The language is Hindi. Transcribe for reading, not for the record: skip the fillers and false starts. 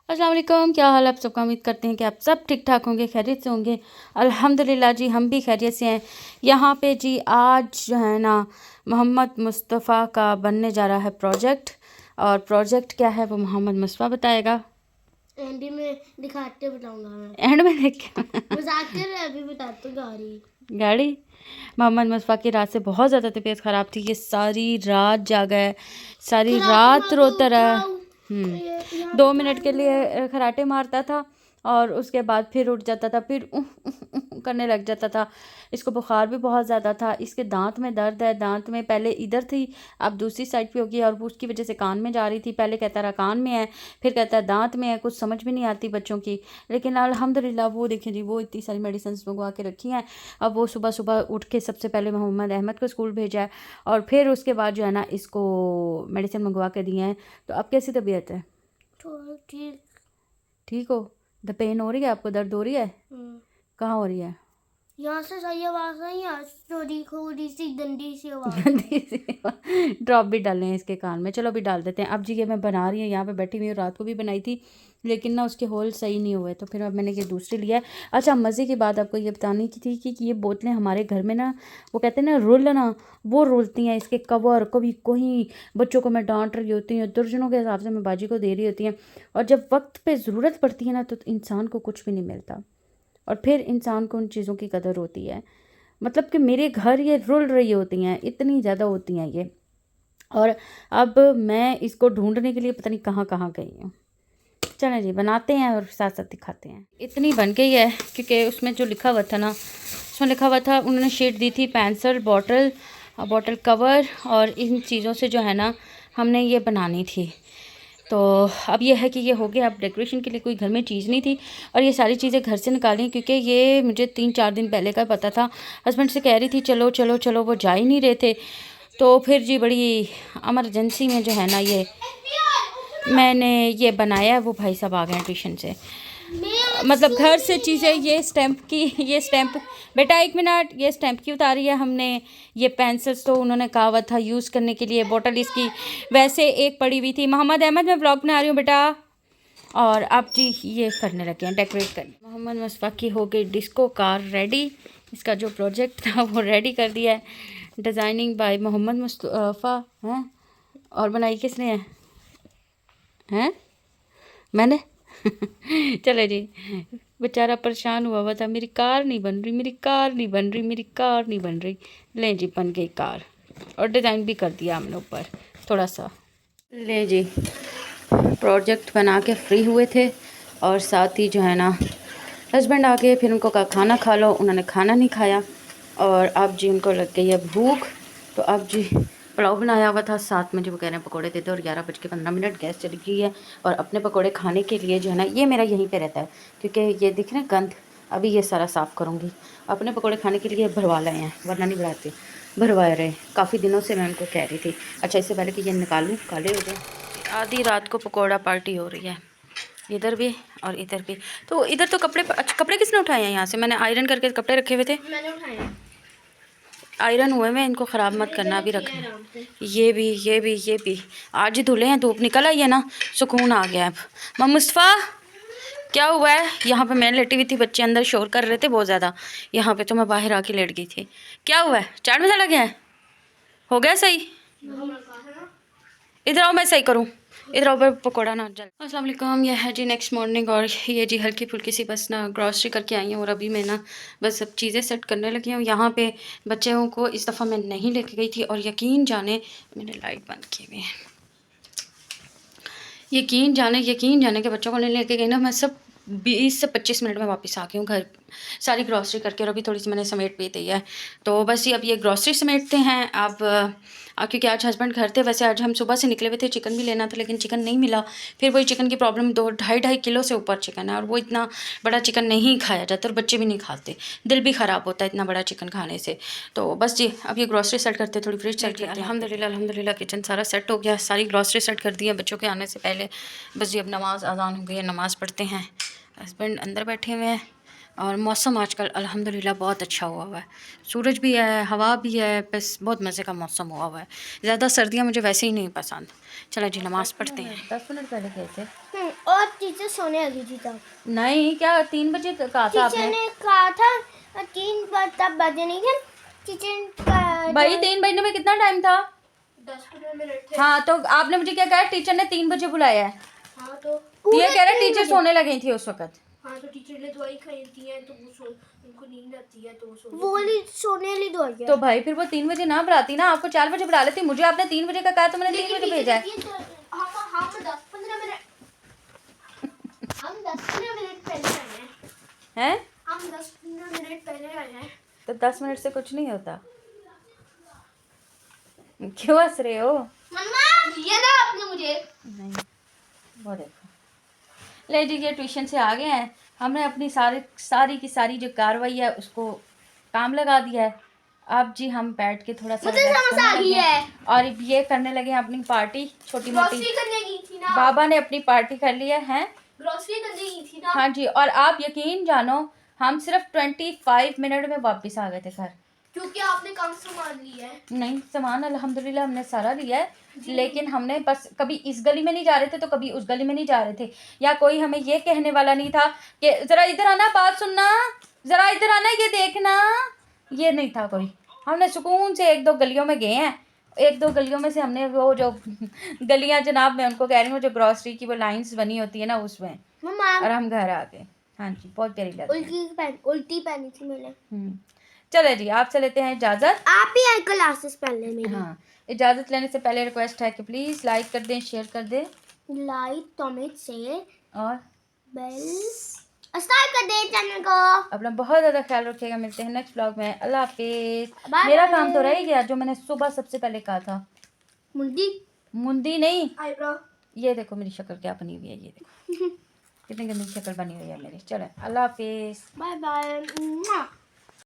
अस्सलाम वालेकुम, क्या हाल आप सबका। उम्मीद करते हैं कि आप सब ठीक ठाक होंगे, खैरियत से होंगे। अल्हम्दुलिल्लाह जी, हम भी खैरियत से हैं। यहाँ पे जी आज जो है ना मोहम्मद मुस्तफ़ा का बनने जा रहा है प्रोजेक्ट। और प्रोजेक्ट क्या है वो मोहम्मद मुस्तफ़ा बताएगा। एंड में दिखाते बताऊंगा मैं। एंड में देख मजाक कर रहे, अभी बताते गाड़ी। मोहम्मद मुस्तफ़ा की रात से बहुत ज़्यादा तबीयत ख़राब थी। ये सारी रात जागा है, सारी रात रोता रहा है। 2 मिनट के लिए खराटे मारता था और उसके बाद फिर उठ जाता था, फिर करने लग जाता था। इसको बुखार भी बहुत ज़्यादा था। इसके दांत में दर्द है, दांत में पहले इधर थी, अब दूसरी साइड पे होगी और उसकी वजह से कान में जा रही थी। पहले कहता रहा कान में है, फिर कहता है दांत में है। कुछ समझ भी नहीं आती बच्चों की। लेकिन अल्हम्दुलिल्लाह वो देखें जी, वो इतनी सारी मेडिसिन मंगवा के रखी हैं। अब वो सुबह सुबह उठ के सबसे पहले मोहम्मद अहमद को स्कूल भेजा है और फिर उसके बाद जो है ना इसको मेडिसिन मंगवा के दिए हैं। तो अब कैसी तबीयत है? ठीक। ठीक हो? द पेन हो रही है आपको? दर्द हो रही है? कहाँ हो रही है? यहाँ से सही आवाज नहीं आ, थोड़ी थोड़ी सी गंदी सी आवाज। गंदी सी ड्रॉप भी डालने हैं इसके कान में। चलो अभी डाल देते हैं। अब जी ये मैं बना रही हूँ, यहाँ पे बैठी हुई हूँ। रात को भी बनाई थी लेकिन ना उसके होल सही नहीं हुए, तो फिर अब मैंने ये दूसरी लिया है। अच्छा, मज़े की बात आपको ये बतानी की थी कि ये बोतलें हमारे घर में ना, वो कहते हैं ना रुल ना, वो रुलती हैं। इसके कवर कभी कोई बच्चों को मैं डांट रही होती हूँ, दर्जनों के हिसाब से मैं बाजी को दे रही होती हैं। और जब वक्त पे ज़रूरत पड़ती है ना तो इंसान को कुछ भी नहीं मिलता और फिर इंसान को उन चीज़ों की कदर होती है। मतलब कि मेरे घर ये रुल रही होती हैं, इतनी ज़्यादा होती हैं ये। और अब मैं इसको ढूंढने के लिए पता नहीं कहाँ कहाँ गई हूँ। चलें जी बनाते हैं और साथ साथ दिखाते हैं। इतनी बन गई है क्योंकि उसमें जो लिखा हुआ था ना, उसमें लिखा हुआ था, उन्होंने शीट दी थी पेंसिल, बॉटल कवर और इन चीज़ों से जो है ना हमने ये बनानी थी। तो अब ये है कि ये हो गया। अब डेकोरेशन के लिए कोई घर में चीज़ नहीं थी और ये सारी चीज़ें घर से निकाली क्योंकि ये मुझे 3-4 दिन पहले का पता था। हस्बैंड से कह रही थी चलो चलो चलो, वो जा ही नहीं रहे थे। तो फिर जी बड़ी एमरजेंसी में जो है ना ये मैंने ये बनाया। वो भाई साहब आ गए हैं ट्यूशन से, मतलब घर से चीज़ें। ये स्टैम्प की, ये स्टैम्प बेटा 1 मिनट, ये स्टैम्प की उतारी है हमने। ये पेंसिल्स तो उन्होंने कहा हुआ था यूज़ करने के लिए। बॉटल इसकी वैसे एक पड़ी हुई थी। मोहम्मद अहमद मैं ब्लॉग बना रही हूँ बेटा। और अब जी ये करने लगे हैं, डेकोरेट करने। मोहम्मद मुस्तफ़ा की हो गई डिस्को कार रेडी। इसका जो प्रोजेक्ट था वो रेडी कर दिया है। डिज़ाइनिंग बाय मोहम्मद मुस्तफ़ा हैं। और बनाई किसने है? हैं मैंने चलो जी, बेचारा परेशान हुआ था, मेरी कार नहीं बन रही, मेरी कार नहीं बन रही, मेरी कार नहीं बन रही। ले जी बन गई कार और डिज़ाइन भी कर दिया हमने ऊपर थोड़ा सा। ले जी प्रोजेक्ट बना के फ्री हुए थे और साथ ही जो है ना हस्बैंड आ गए। फिर उनको कहा खाना खा लो, उन्होंने खाना नहीं खाया और अब जी उनको लग गई है भूख। तो अब जी पुलाव बनाया हुआ था, साथ में जो वो कह रहे हैं पकौड़े देते। और 11:15 गैस चली गई है और अपने पकौड़े खाने के लिए जो है ना, ये मेरा यहीं पे रहता है क्योंकि ये दिख रहे हैं गंद। अभी ये सारा साफ़ करूँगी। अपने पकौड़े खाने के लिए भरवा लाए हैं, वरना नहीं भरवाते, भरवा रहे। काफ़ी दिनों से मैं उनको कह रही थी। अच्छा इससे पहले कि ये निकालूँ, काले हो जाए। आधी रात को पकौड़ा पार्टी हो रही है, इधर भी और इधर भी। तो इधर तो कपड़े, अच्छा कपड़े किसने उठाए हैं? यहाँ से मैंने आयरन करके कपड़े रखे हुए थे, मैंने उठाया। आयरन हुए में। इनको ख़राब मत करना, अभी रखना। ये भी ये भी ये भी आज ही धुले हैं, धूप निकल आई है ना, सुकून आ गया। अब मुस्तफ़ा क्या हुआ है? यहाँ पे मैं लेटी हुई थी, बच्चे अंदर शोर कर रहे थे बहुत ज़्यादा। यहाँ पे तो मैं बाहर आके लेट गई थी। क्या हुआ है? चाट मसाला गया है? हो गया सही? इधर आओ मैं सही करूँ। इधर आओ, पकौड़ा ना जल। अस्सलाम वालेकुम, यह है जी नेक्स्ट मॉर्निंग और ये जी हल्की फुल्की सी बस ना ग्रॉसरी करके आई हूँ और अभी मैं ना बस सब चीज़ें सेट करने लगी हूँ। यहाँ पे बच्चों को इस दफ़ा मैं नहीं लेके गई थी और यकीन जाने मैंने लाइट बंद की हुई है। यकीन जाने के बच्चों को नहीं लेके गई ना, मैं सब 20 से 25 मिनट में वापस आ गई हूँ घर, सारी ग्रॉसरी करके। और अभी थोड़ी सी मैंने समेट भी दी है। तो बस ये अब ये ग्रॉसरी समेटते हैं अब क्योंकि आज हस्बैंड घर थे। वैसे आज हम सुबह से निकले हुए थे, चिकन भी लेना था लेकिन चिकन नहीं मिला। फिर वही चिकन की प्रॉब्लम, 2-2.5 किलो से ऊपर चिकन है और वो इतना बड़ा चिकन नहीं खाया जाता और बच्चे भी नहीं खाते, दिल भी ख़राब होता है इतना बड़ा चिकन खाने से। तो बस जी अब ये ग्रॉसरी सेट करते, थोड़ी फ्रिज सेट करते हैं। अल्हम्दुलिल्लाह किचन सारा सेट हो गया, सारी ग्रॉसरी सेट कर दी है बच्चों के आने से पहले। बस जी अब नमाज़ अज़ान हो गई है, नमाज़ पढ़ते हैं। हस्बैंड अंदर बैठे हुए हैं, और मौसम आजकल अल्हम्दुलिल्लाह बहुत अच्छा हुआ है, सूरज भी है, हवा भी है, बस बहुत मज़े का मौसम हुआ है। ज़्यादा सर्दियाँ मुझे वैसे ही नहीं पसंद। चलो जी नमाज़ पढ़ते हैं। 10 मिनट पहले गए थे। और टीचर सोने लगी थी तब। नहीं, क्या 3 बजे कहा था टीचर आपने? ने कहा था 3 तब बजे नहीं थे। टीचर भाई 3 बजने में कितना टाइम था? 10-15 मिनट थे। हाँ, तो आपने मुझे क्या कहा? टीचर ने 3 बजे बुलाया है। हाँ तो ये कह रहा टीचर सोने लगी थी उस वक्त। हाँ तो टीचर ने दवाई खाई थी है तो उनको नींद आती है तो वो सोने वाली दवाई है। तो भाई फिर वो 3 बजे ना बुलाती ना, आपको 4 बजे बुला लेती। मुझे आपने 3 बजे का कहा तो मैंने 3 बजे भेजा है। हम 10-15 मिनट पहले आए हैं? हम 10-15 मिनट पहले आए हैं। तो 10 मिनट से कुछ नहीं होता। क्यों हंस रहे हो? मम्मा ये ना आपने मुझे नहीं, वो देखो ले जी, ये ट्यूशन से आ गए हैं। हमने अपनी सारी की सारी जो कार्रवाई है उसको काम लगा दिया है। अब जी हम बैठ के थोड़ा सा मुझे relax समझ करने आ गई लगे हैं। है। और ये करने लगे हैं अपनी पार्टी छोटी मोटी। ग्रोसरी करने गई थी ना। बाबा ने अपनी पार्टी कर ली है। ग्रोसरी करने गई थी ना। हाँ जी, और आप यकीन जानो हम सिर्फ 25 मिनट में वापस आ गए थे घर। क्योंकि आपने कम सामान लिया है। नहीं, सामान अल्हम्दुलिल्लाह हमने सारा लिया है, लेकिन हमने बस कभी इस गली में नहीं जा रहे थे तो कभी उस गली में नहीं जा रहे थे, या कोई हमें ये कहने वाला नहीं था कि ज़रा इधर आना, बात सुनना, ज़रा इधर आना, ये देखना, ये नहीं था कोई। हमने सुकून से 1-2 गलियों में गए हैं। 1-2 गलियों में से हमने वो जो गलियां, जनाब मैं उनको कह रही हूँ, जो ग्रॉसरी की वो लाइन्स बनी होती है ना, उसमें, और हम घर आ गए। हाँ जी, बहुत प्यारी लगती है। उल्टी पहनी थी मैंने। चले जी, आपसे लेते हैं इजाज़त। आप भी आई क्लासेस पहले मेरी। हाँ, इजाज़त लेने से पहले रिक्वेस्ट है कि प्लीज़ लाइक कर दें, शेयर कर दें, लाइक कमेंट शेयर और बेल सब्सक्राइब कर दे चैनल को। अपना बहुत ज़्यादा ख्याल रखिएगा। मिलते हैं नेक्स्ट ब्लॉग में। अल्लाह हाफिज़। Bye मेरा bye। काम तो रह ही गया जो मैंने सुबह सबसे पहले कहा था। मुंदी नहीं, आईब्रो। ये देखो मेरी शक्ल क्या बनी हुई है, ये देखो कितनी गंदी शक्ल बनी हुई है मेरी। चलो अल्लाह हाफिज़। Bye bye.